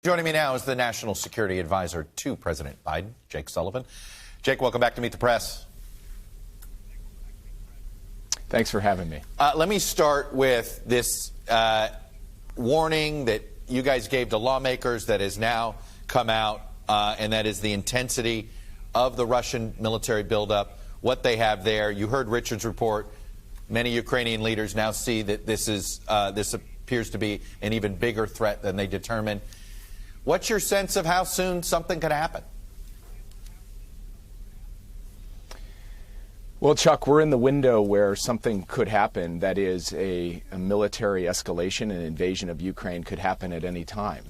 Joining me now is the National Security Advisor to President Biden, Jake Sullivan. Jake, welcome back to Meet the Press. Thanks for having me. Let me start with this warning that you guys gave to lawmakers that has now come out, and that is the intensity of the Russian military buildup, what they have there. You heard Richard's report. Many Ukrainian leaders now see that this appears to be an even bigger threat than they determined. What's your sense of how soon something could happen? Well, Chuck, we're in the window where something could happen. That is, a military escalation, an invasion of Ukraine could happen at any time.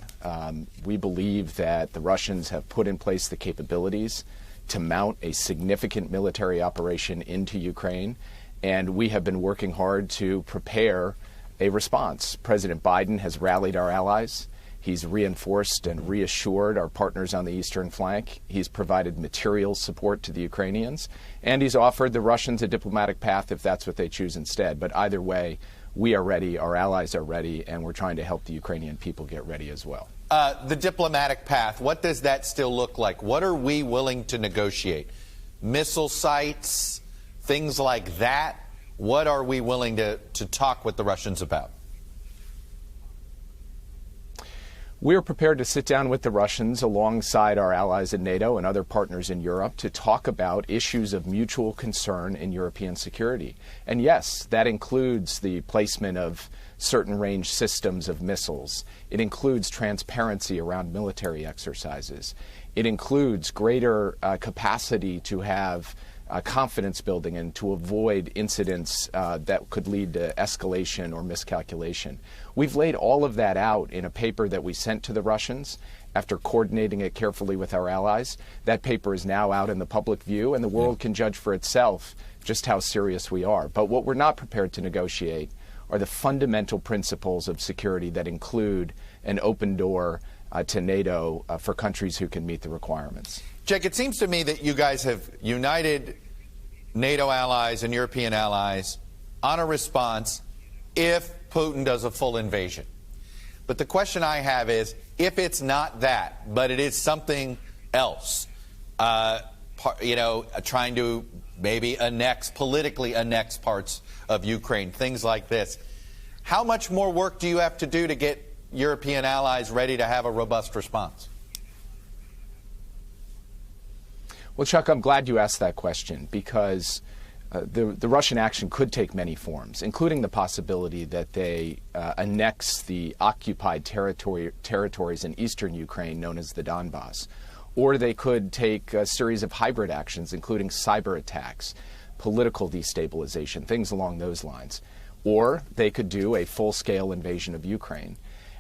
We believe that the Russians have put in place the capabilities to mount a significant military operation into Ukraine, and we have been working hard to prepare a response. President Biden has rallied our allies. He's reinforced and reassured our partners on the eastern flank. He's provided material support to the Ukrainians, and he's offered the Russians a diplomatic path if that's what they choose instead. But either way, we are ready, our allies are ready, and we're trying to help the Ukrainian people get ready as well. The diplomatic path, what does that still look like? What are we willing to negotiate? Missile sites, things like that? What are we willing to talk with the Russians about? We're prepared to sit down with the Russians alongside our allies in NATO and other partners in Europe to talk about issues of mutual concern in European security. And yes, that includes the placement of certain range systems of missiles. It includes transparency around military exercises. It includes greater capacity to have confidence building and to avoid incidents that could lead to escalation or miscalculation. We've laid all of that out in a paper that we sent to the Russians after coordinating it carefully with our allies. That paper is now out in the public view, and the world can judge for itself just how serious we are. But what we're not prepared to negotiate are the fundamental principles of security that include an open door to NATO for countries who can meet the requirements. Jake, it seems to me that you guys have united NATO allies and European allies on a response if Putin does a full invasion. But the question I have is, if it's not that, but it is something else, trying to maybe politically annex parts of Ukraine, things like this, how much more work do you have to do to get European allies ready to have a robust response? Well, Chuck, I'm glad you asked that question because the Russian action could take many forms, including the possibility that they annex the occupied territories in eastern Ukraine known as the Donbass. Or they could take a series of hybrid actions, including cyber attacks, political destabilization, things along those lines. Or they could do a full-scale invasion of Ukraine.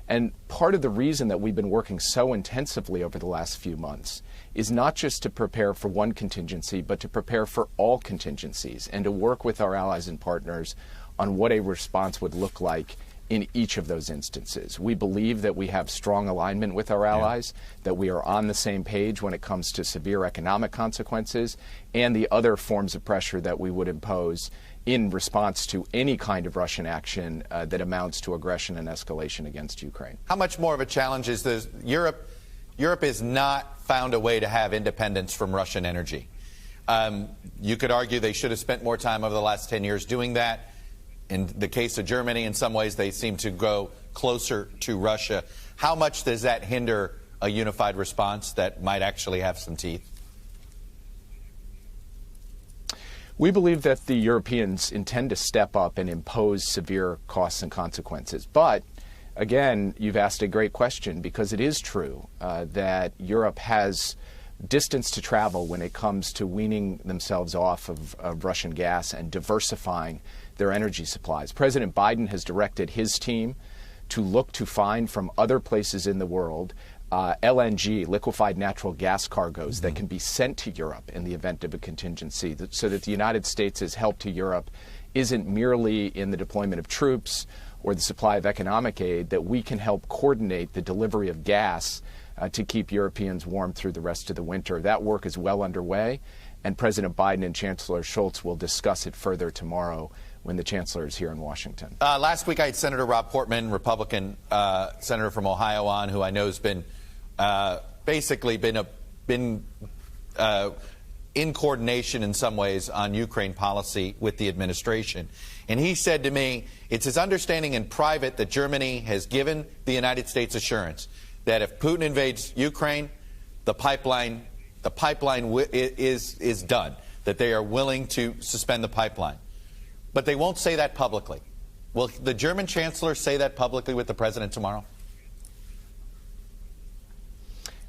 And part of the reason that we've been working so intensively over the last few months is not just to prepare for one contingency, but to prepare for all contingencies and to work with our allies and partners on what a response would look like in each of those instances. We believe that we have strong alignment with our allies, that we are on the same page when it comes to severe economic consequences and the other forms of pressure that we would impose in response to any kind of Russian action that amounts to aggression and escalation against Ukraine. How much more of a challenge is this? Europe has not found a way to have independence from Russian energy. You could argue they should have spent more time over the last 10 years doing that. In the case of Germany, in some ways, they seem to go closer to Russia. How much does that hinder a unified response that might actually have some teeth? We believe that the Europeans intend to step up and impose severe costs and consequences. But again, you've asked a great question because it is true that Europe has distance to travel when it comes to weaning themselves off of Russian gas and diversifying their energy supplies. President Biden has directed his team to look to find from other places in the world LNG, liquefied natural gas cargoes that can be sent to Europe in the event of a contingency, so that the United States' help to Europe isn't merely in the deployment of troops or the supply of economic aid, that we can help coordinate the delivery of gas to keep Europeans warm through the rest of the winter. That work is well underway, and President Biden and Chancellor Scholz will discuss it further tomorrow when the chancellor is here in Washington. Last week I had Senator Rob Portman, Republican senator from Ohio, on, who I know has been basically been in coordination in some ways on Ukraine policy with the administration. And he said to me, it's his understanding in private that Germany has given the United States assurance that if Putin invades Ukraine, the pipeline is done, that they are willing to suspend the pipeline. But they won't say that publicly. Will the German chancellor say that publicly with the president tomorrow?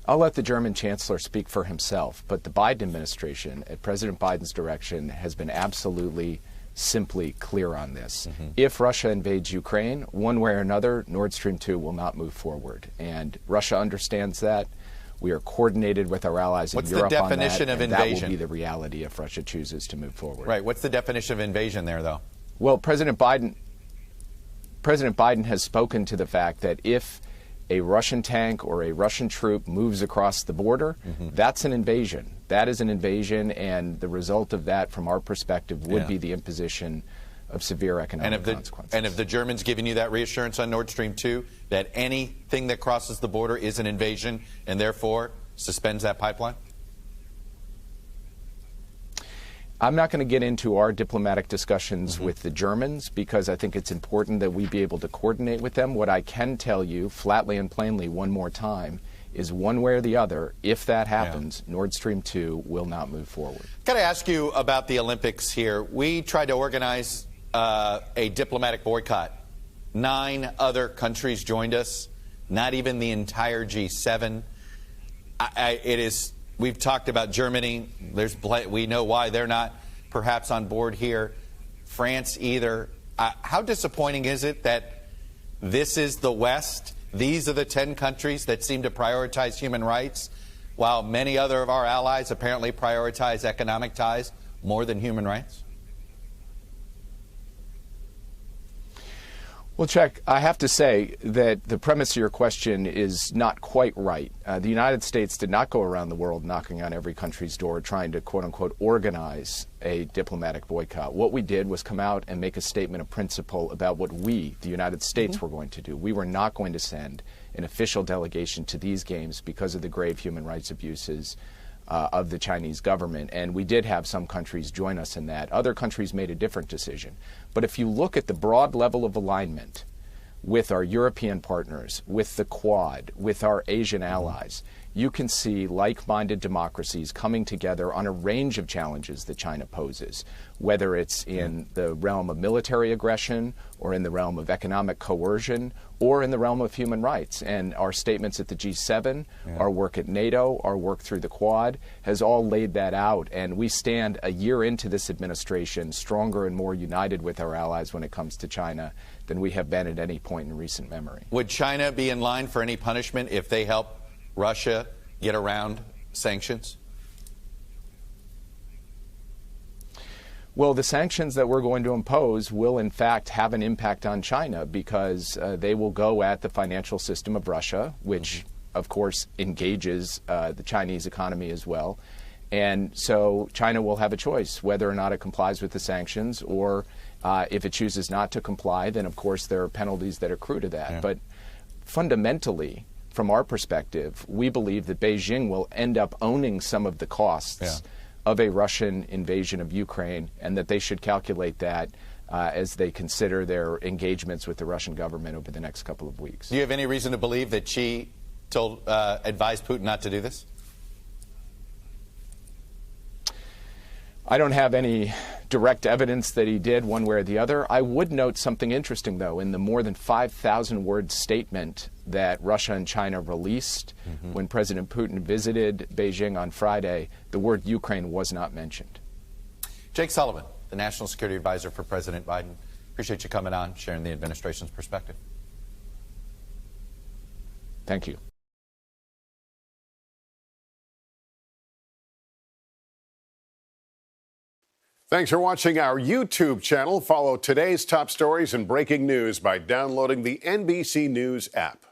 I'll let the German chancellor speak for himself, but the Biden administration, at President Biden's direction, has been absolutely simply clear on this. If Russia invades Ukraine, one way or another, Nord Stream 2 will not move forward. And Russia understands that. We are coordinated with our allies in Europe on that. What's the definition of invasion? That will be the reality if Russia chooses to move forward. Right. What's the definition of invasion there, though? Well, President Biden has spoken to the fact that if a Russian tank or a Russian troop moves across the border, that's an invasion. That is an invasion, and the result of that, from our perspective, would be the imposition of severe economic consequences. And have the Germans given you that reassurance on Nord Stream 2, that anything that crosses the border is an invasion and therefore suspends that pipeline? I'm not going to get into our diplomatic discussions with the Germans because I think it's important that we be able to coordinate with them. What I can tell you flatly and plainly one more time is one way or the other, if that happens, Nord Stream 2 will not move forward. Got to ask you about the Olympics here. We tried to organize a diplomatic boycott. 9 other countries joined us, not even the entire G7. We've talked about Germany. We know why they're not perhaps on board here. France either. How disappointing is it that this is the West? These are the 10 countries that seem to prioritize human rights, while many other of our allies apparently prioritize economic ties more than human rights? Well, Chuck, I have to say that the premise of your question is not quite right. The United States did not go around the world knocking on every country's door trying to, quote unquote, organize a diplomatic boycott. What we did was come out and make a statement of principle about what we, the United States, were going to do. We were not going to send an official delegation to these games because of the grave human rights abuses of the Chinese government, and we did have some countries join us in that. Other countries made a different decision. But if you look at the broad level of alignment with our European partners, with the Quad, with our Asian allies, you can see like-minded democracies coming together on a range of challenges that China poses, whether it's in the realm of military aggression or in the realm of economic coercion or in the realm of human rights. And our statements at the G7, our work at NATO, our work through the Quad has all laid that out. And we stand a year into this administration stronger and more united with our allies when it comes to China than we have been at any point in recent memory. Would China be in line for any punishment if they help Russia get around sanctions? Well, the sanctions that we're going to impose will, in fact, have an impact on China because they will go at the financial system of Russia, which, of course, engages the Chinese economy as well. And so China will have a choice whether or not it complies with the sanctions, or if it chooses not to comply, then, of course, there are penalties that accrue to that. But fundamentally, from our perspective, we believe that Beijing will end up owning some of the costs of a Russian invasion of Ukraine, and that they should calculate that as they consider their engagements with the Russian government over the next couple of weeks. Do you have any reason to believe that Xi advised Putin not to do this? I don't have any direct evidence that he did one way or the other. I would note something interesting, though. In the more than 5,000-word statement that Russia and China released when President Putin visited Beijing on Friday, the word Ukraine was not mentioned. Jake Sullivan, the National Security Advisor for President Biden. Appreciate you coming on, sharing the administration's perspective. Thank you. Thanks for watching our YouTube channel. Follow today's top stories and breaking news by downloading the NBC News app.